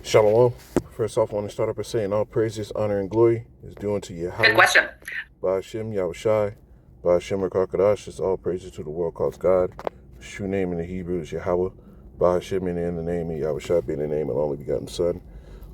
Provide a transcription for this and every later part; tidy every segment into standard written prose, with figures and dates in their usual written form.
Shalom. First off, I want to start up by saying all praises, honor, and glory is due unto Yahweh. Good question. Ba'ashem Yahushai, Ba'ashem Rakakadash is all praises to the world called God. His true name in the Hebrew is Yahweh. Ba'ashem in the name of Yahushai being the name of the only begotten Son.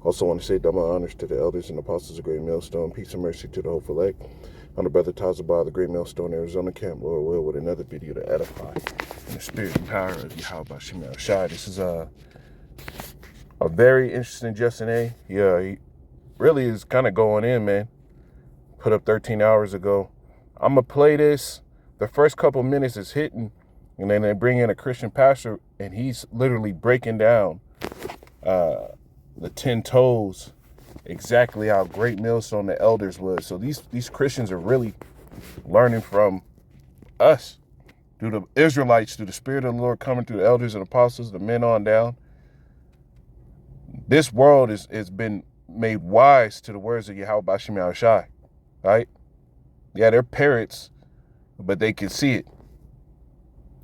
Also want to say double honors to the elders and apostles of Great Millstone. Peace and mercy to the hopeful elect. I'm the brother Tazabah, the Great Millstone, Arizona camp, Lord will, with another video to edify in the spirit and power of Yahweh Ba'ashem Yahushai. This is a very interesting Justin A. Yeah, he really is kind of going in, man. Put up 13 hours ago. I'm going to play this. The first couple minutes is hitting, and then they bring in a Christian pastor, and he's literally breaking down the 10 toes, exactly how Great Millstone the elders was. So these Christians are really learning from us, through the Israelites, through the Spirit of the Lord coming through the elders and apostles, the men on down. This world has been made wise to the words of Yahweh Ba'ashem Yahushai, right? Yeah, they're parrots, but they can see it,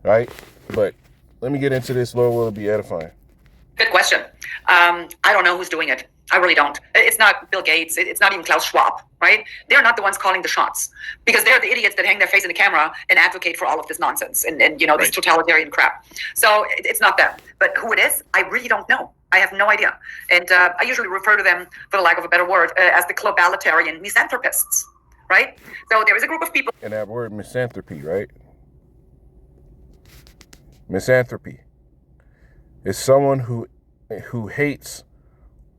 right? But let me get into this. Lord, will it be edifying? Good question. I don't know who's doing it. I really don't. It's not Bill Gates. It's not even Klaus Schwab, right? They're not the ones calling the shots, because they're the idiots that hang their face in the camera and advocate for all of this nonsense and you know, this totalitarian crap. So it's not them. But who it is, I really don't know. I have no idea. And I usually refer to them, for the lack of a better word, as the globalitarian misanthropists, right? So there is a group of people. And that word misanthropy, right? Misanthropy is someone who hates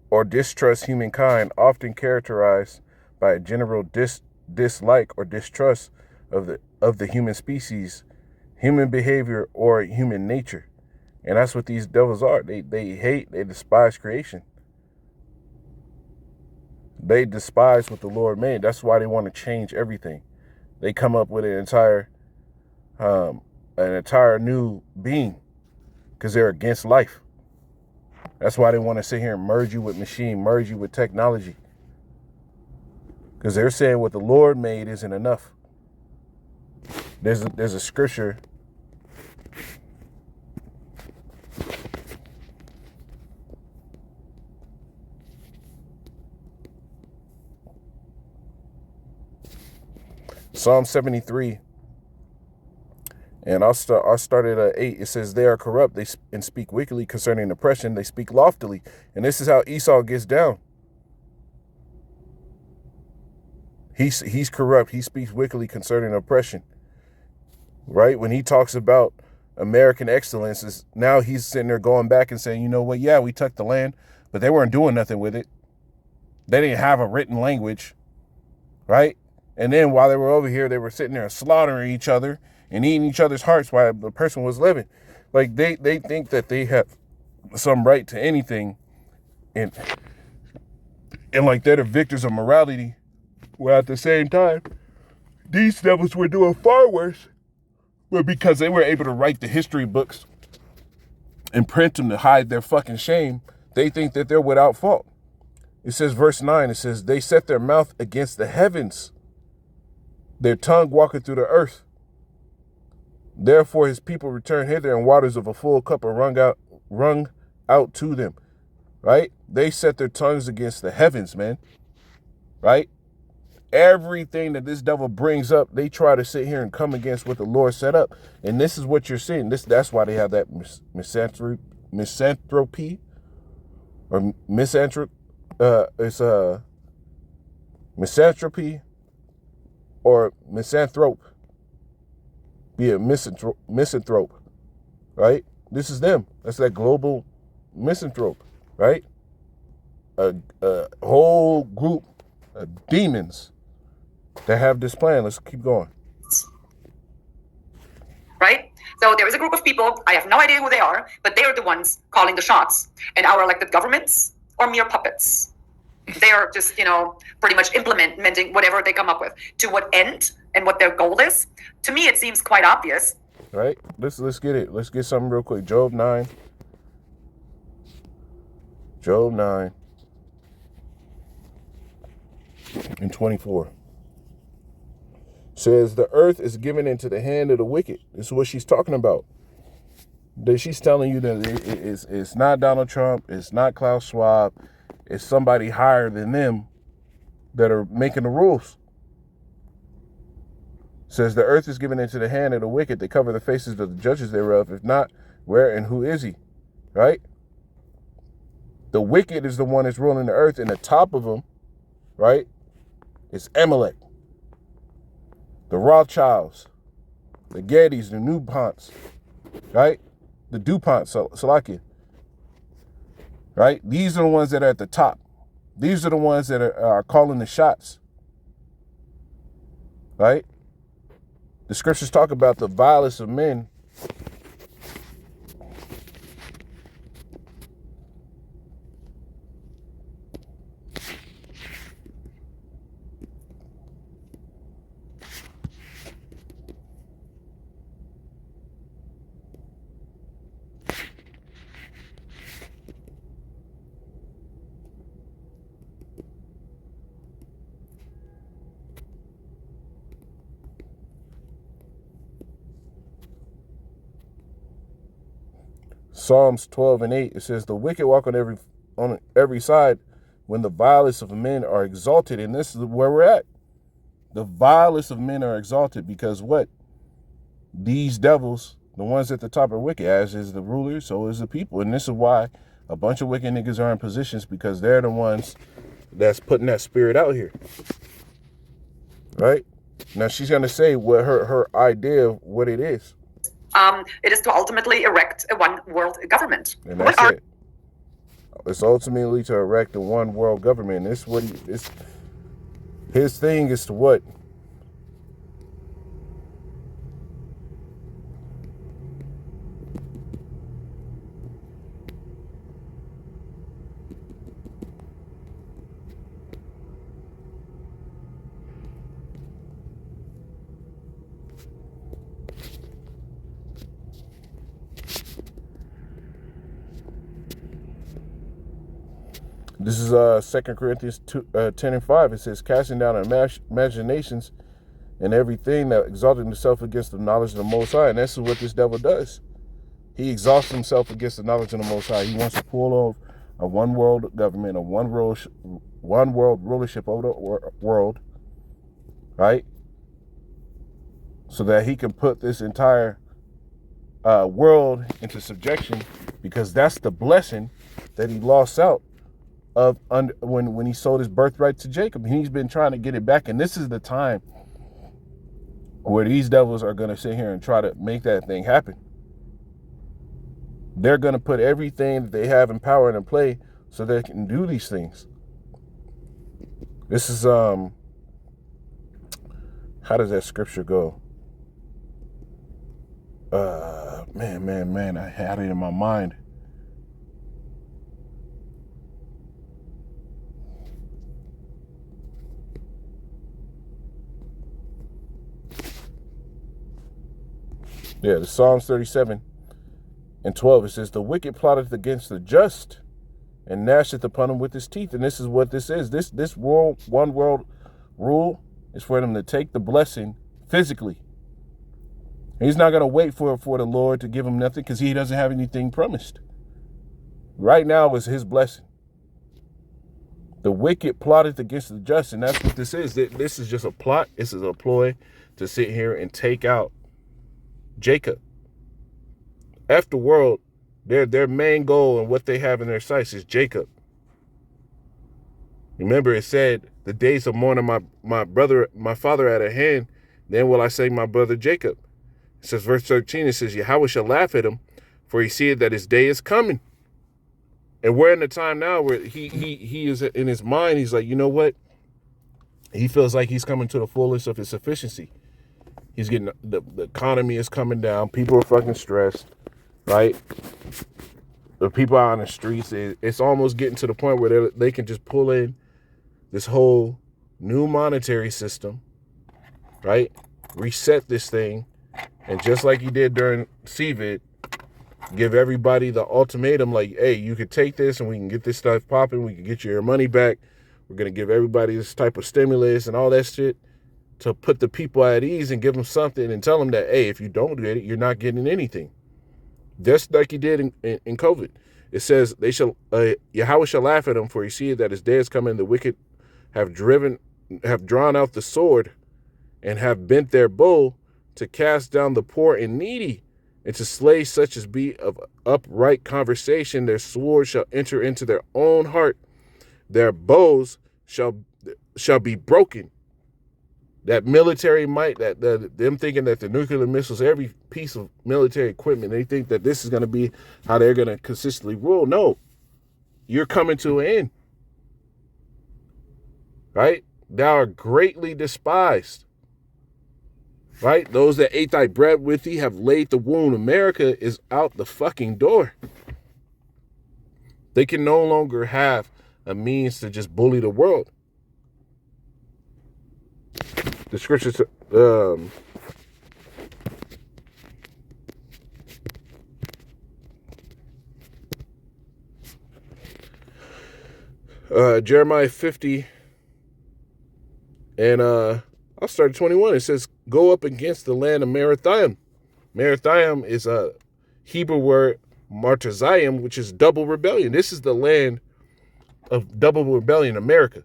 or distrusts humankind, often characterized by a general dislike or distrust of the human species, human behavior, or human nature. And that's what these devils are. They hate, they despise creation. They despise what the Lord made. That's why they want to change everything. They come up with an entire new being, because they're against life. That's why they want to sit here and merge you with machine, merge you with technology. Because they're saying what the Lord made isn't enough. There's a scripture. Psalm 73. And I'll start at 8. It says, they are corrupt and speak wickedly concerning oppression. They speak loftily. And this is how Esau gets down. He's corrupt. He speaks wickedly concerning oppression. Right? When he talks about American excellence, now he's sitting there going back and saying, you know what? Yeah, we took the land, but they weren't doing nothing with it. They didn't have a written language. Right? And then while they were over here, they were sitting there slaughtering each other and eating each other's hearts while the person was living. Like they think that they have some right to anything, and like they're the victors of morality. Well, at the same time, these devils were doing far worse. But because they were able to write the history books and print them to hide their fucking shame, they think that they're without fault. It says, verse 9, it says, they set their mouth against the heavens, their tongue walketh through the earth. Therefore his people return hither, and waters of a full cup are wrung out to them. Right? They set their tongues against the heavens, man. Right? Everything that this devil brings up, they try to sit here and come against what the Lord set up. And this is what you're seeing. That's why they have that misanthropy or misanthrope. It's misanthropy or misanthrope. Be a misanthrope, right? This is them. That's that global misanthrope, right? A whole group of demons that have this plan. Let's keep going. Right? So there is a group of people, I have no idea who they are, but they are the ones calling the shots. And our elected governments are mere puppets. They are just, you know, pretty much implementing whatever they come up with. To what end and what their goal is, to me it seems quite obvious. Right? Let's get it. Let's get something real quick. Job 9. Job 9 and 24. Says the earth is given into the hand of the wicked. This is what she's talking about. She's telling you that it's not Donald Trump, it's not Klaus Schwab, it's somebody higher than them that are making the rules. Says the earth is given into the hand of the wicked. They cover the faces of the judges thereof. If not, where and who is he? Right? The wicked is the one that's ruling the earth, and the top of them, right, is Amalek. The Rothschilds, the Gettys, the DuPonts, right? The DuPonts, Salakia. Right? These are the ones that are at the top. These are the ones that are calling the shots. Right? The scriptures talk about the vilest of men. Psalms 12 and 8, it says, the wicked walk on every side when the vilest of men are exalted. And this is where we're at. The vilest of men are exalted because what? These devils, the ones at the top are wicked, as is the rulers, so is the people. And this is why a bunch of wicked niggas are in positions, because they're the ones that's putting that spirit out here. Right? Now she's going to say what her idea of what it is. It is to ultimately erect a one world government. And that's it. It's ultimately to erect a one world government. This what his thing is to what? This is 2 Corinthians 10 and 5. It says, casting down imaginations and everything that exalted himself against the knowledge of the Most High. And this is what this devil does. He exalts himself against the knowledge of the Most High. He wants to pull off a one world government, a one world rulership over the world, right? So that he can put this entire world into subjection, because that's the blessing that he lost out of when he sold his birthright to Jacob. He's been trying to get it back, and this is the time where these devils are going to sit here and try to make that thing happen. They're going to put everything that they have in power and in play so they can do these things. This is how does that scripture go? Man, I had it in my mind. Yeah, the Psalms 37 and 12, it says, the wicked plotteth against the just and gnasheth upon him with his teeth. And this is what this is. This world, one world rule is for them to take the blessing physically. He's not going to wait for the Lord to give him nothing, because he doesn't have anything promised. Right now is his blessing. The wicked plotteth against the just, and that's what this is. This is just a plot. This is a ploy to sit here and take out Jacob. After world, their main goal and what they have in their sights is Jacob. Remember, it said, the days of mourning my father at a hand, then will I say my brother Jacob. It says, verse 13, it says, Yahweh shall laugh at him, for he seeth that his day is coming. And we're in the time now where he is in his mind, he's like, you know what? He feels like he's coming to the fullest of his sufficiency. He's getting, the economy is coming down. People are fucking stressed, right? The people out on the streets, it's almost getting to the point where they can just pull in this whole new monetary system, right? Reset this thing. And just like he did during CVID, give everybody the ultimatum, like, hey, you could take this and we can get this stuff popping. We can get your money back. We're going to give everybody this type of stimulus and all that shit to put the people at ease and give them something and tell them that, hey, if you don't get it, you're not getting anything. just like he did in COVID. It says Yahweh shall laugh at him, for he seeth that his day is coming. The wicked have drawn out the sword, and have bent their bow to cast down the poor and needy, and to slay such as be of upright conversation. Their sword shall enter into their own heart, their bows shall be broken. That military might, them thinking that the nuclear missiles, every piece of military equipment, they think that this is going to be how they're going to consistently rule. No, you're coming to an end. Right? Thou art greatly despised. Right? Those that ate thy bread with thee have laid the wound. America is out the fucking door. They can no longer have a means to just bully the world. The scriptures, Jeremiah 50, and I'll start at 21. It says, go up against the land of Merathaim. Merathaim is a Hebrew word, Martezayim, which is double rebellion. This is the land of double rebellion, America.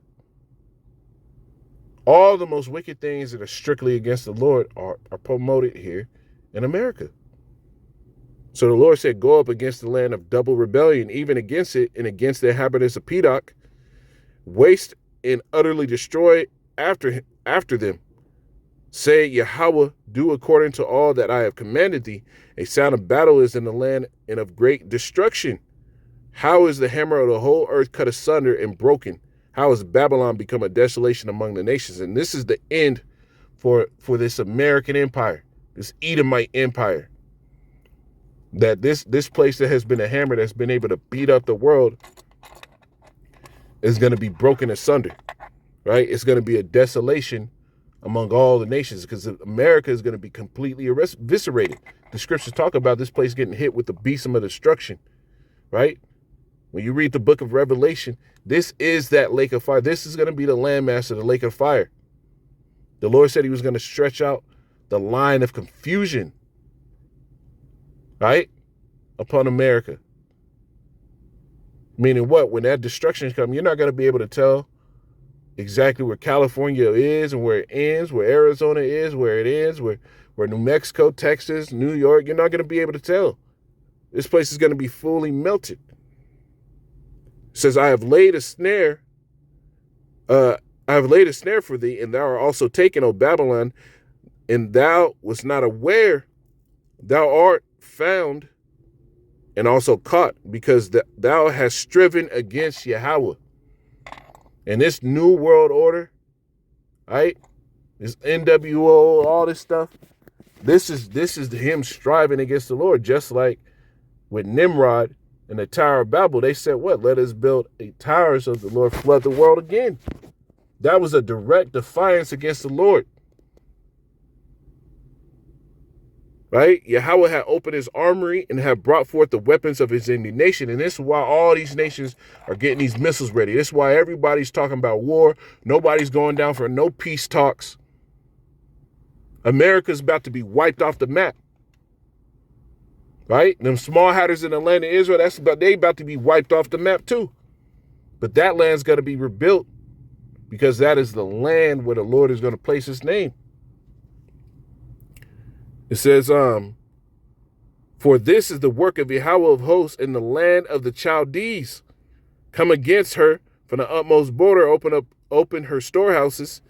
All the most wicked things that are strictly against the Lord are promoted here in America. So the Lord said, go up against the land of double rebellion, even against it and against the inhabitants of Pedok, waste and utterly destroy after them. Say, Yahweh, do according to all that I have commanded thee. A sound of battle is in the land and of great destruction. How is the hammer of the whole earth cut asunder and broken? How has Babylon become a desolation among the nations? And this is the end for this American empire, this Edomite empire. That this place that has been a hammer that's been able to beat up the world is going to be broken asunder, right? It's going to be a desolation among all the nations, because America is going to be completely eviscerated. The scriptures talk about this place getting hit with the beast of destruction, right? When you read the book of Revelation, this is that lake of fire. This is going to be the landmass of the lake of fire. The Lord said he was going to stretch out the line of confusion, right, upon America. Meaning what? When that destruction comes, you're not going to be able to tell exactly where California is and where it ends, where Arizona is, where it ends, where New Mexico, Texas, New York. You're not going to be able to tell. This place is going to be fully melted. It says, I have laid a snare for thee, and thou art also taken, O Babylon, and thou wast not aware. Thou art found and also caught, because thou hast striven against Yahweh. And this new world order, right? This NWO, all this stuff. This is him striving against the Lord, just like with Nimrod and the Tower of Babel. They said, what? Let us build a tower so the Lord flood the world again. That was a direct defiance against the Lord. Right? Yahweh had opened his armory and had brought forth the weapons of his indignation. And this is why all these nations are getting these missiles ready. This is why everybody's talking about war. Nobody's going down for no peace talks. America's about to be wiped off the map. Right? Them small hatters in the land of Israel, they about to be wiped off the map too. But that land's got to be rebuilt, because that is the land where the Lord is going to place his name. It says, for this is the work of Yahweh of hosts in the land of the Chaldees. Come against her from the utmost border, open her storehouses,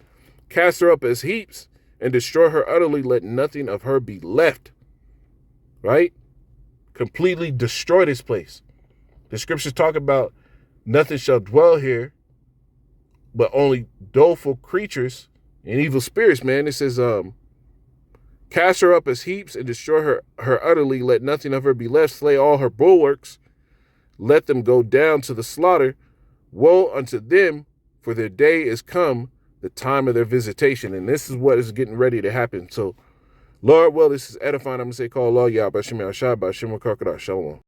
cast her up as heaps, and destroy her utterly. Let nothing of her be left. Right? Completely destroy this place. The scriptures talk about nothing shall dwell here, but only doleful creatures and evil spirits, man. It says, cast her up as heaps and destroy her utterly. Let nothing of her be left. Slay all her bulwarks. Let them go down to the slaughter. Woe unto them, for their day is come, the time of their visitation. And this is what is getting ready to happen. So, Lord, well, this is edifying. I'm going to say, call Allah, Yah, Bashim, Ashab, Bashim, Shalom.